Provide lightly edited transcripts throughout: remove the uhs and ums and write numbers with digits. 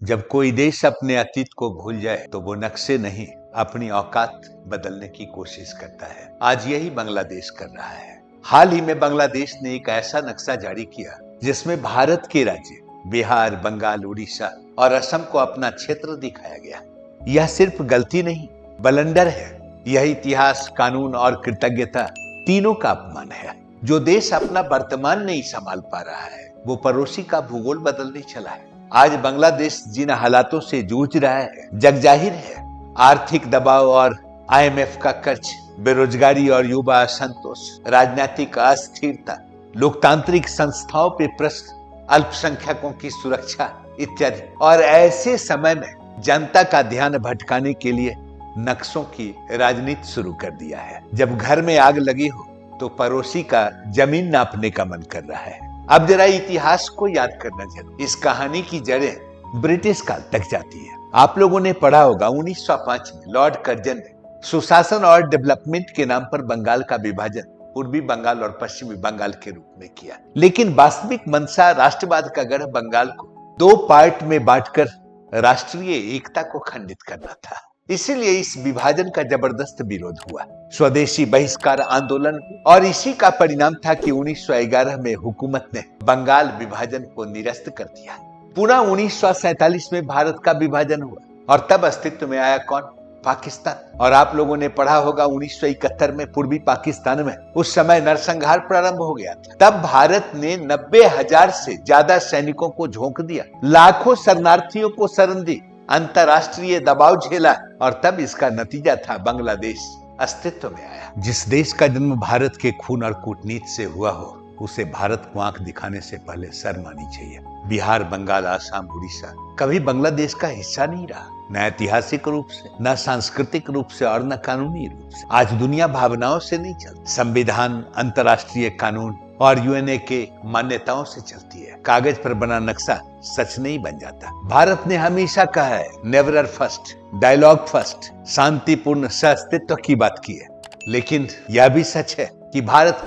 जब कोई देश अपने अतीत को भूल जाए तो वो नक्शे नहीं, अपनी औकात बदलने की कोशिश करता है। आज यही बांग्लादेश कर रहा है। हाल ही में बांग्लादेश ने एक ऐसा नक्शा जारी किया जिसमें भारत के राज्य बिहार, बंगाल, उड़ीसा और असम को अपना क्षेत्र दिखाया गया। यह सिर्फ गलती नहीं, ब्लंडर है। यह इतिहास, कानून और कृतज्ञता तीनों का अपमान है। जो देश अपना वर्तमान नहीं संभाल पा रहा है, वो पड़ोसी का भूगोल बदलने चला है। आज बांग्लादेश जिन हालातों से जूझ रहा है, जगजाहिर है। आर्थिक दबाव और आईएमएफ का कर्ज, बेरोजगारी और युवा असंतोष, राजनीतिक अस्थिरता, लोकतांत्रिक संस्थाओं पे प्रश्न, अल्पसंख्यकों की सुरक्षा इत्यादि। और ऐसे समय में जनता का ध्यान भटकाने के लिए नक्शों की राजनीति शुरू कर दिया है। जब घर में आग लगी हो तो पड़ोसी का जमीन नापने का मन कर रहा है। अब जरा इतिहास को याद करना चाहिए। इस कहानी की जड़ें ब्रिटिश काल तक जाती है। आप लोगों ने पढ़ा होगा 1905 में लॉर्ड कर्जन ने सुशासन और डेवलपमेंट के नाम पर बंगाल का विभाजन पूर्वी बंगाल और पश्चिमी बंगाल के रूप में किया। लेकिन वास्तविक मंशा राष्ट्रवाद का गढ़ बंगाल को दो पार्ट में बांटकर राष्ट्रीय एकता को खंडित करना था। इसीलिए इस विभाजन का जबरदस्त विरोध हुआ, स्वदेशी बहिष्कार आंदोलन, और इसी का परिणाम था कि 1911 में हुकूमत ने बंगाल विभाजन को निरस्त कर दिया। पुनः 1947 में भारत का विभाजन हुआ और तब अस्तित्व में आया कौन? पाकिस्तान। और आप लोगों ने पढ़ा होगा 1971 में पूर्वी पाकिस्तान में उस समय नरसंहार प्रारंभ हो गया था। तब भारत ने 90,000 से ज्यादा सैनिकों को झोंक दिया, लाखों शरणार्थियों को शरण दी, अंतरराष्ट्रीय दबाव झेला, और तब इसका नतीजा था बांग्लादेश अस्तित्व में आया। जिस देश का जन्म भारत के खून और कूटनीति से हुआ हो, उसे भारत को आंख दिखाने से पहले शर्म आनी चाहिए। बिहार, बंगाल, आसाम, उड़ीसा कभी बांग्लादेश का हिस्सा नहीं रहा, न ऐतिहासिक रूप से, न सांस्कृतिक रूप से और न कानूनी रूप से। आज दुनिया भावनाओं से नहीं चलती, संविधान, अंतर्राष्ट्रीय कानून और यूएनए के मान्यताओं से चलती है। कागज पर बना नक्शा सच नहीं बन जाता। भारत ने हमेशा कहा है नेवर फर्स्ट, डायलॉग फर्स्ट, शांतिपूर्ण सहअस्तित्व की बात की है। लेकिन यह भी सच है कि भारत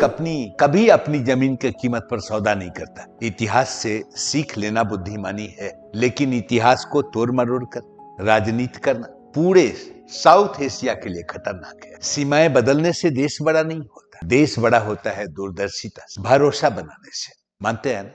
कभी अपनी जमीन की कीमत पर सौदा नहीं करता। इतिहास से सीख लेना बुद्धिमानी है, लेकिन इतिहास को तोड़ मरोड़ कर राजनीति करना पूरे साउथ एशिया के लिए खतरनाक है। सीमाएं बदलने से देश बड़ा नहीं होता, देश बड़ा होता है दूरदर्शिता से, भरोसा बनाने से। मानते हैं ना?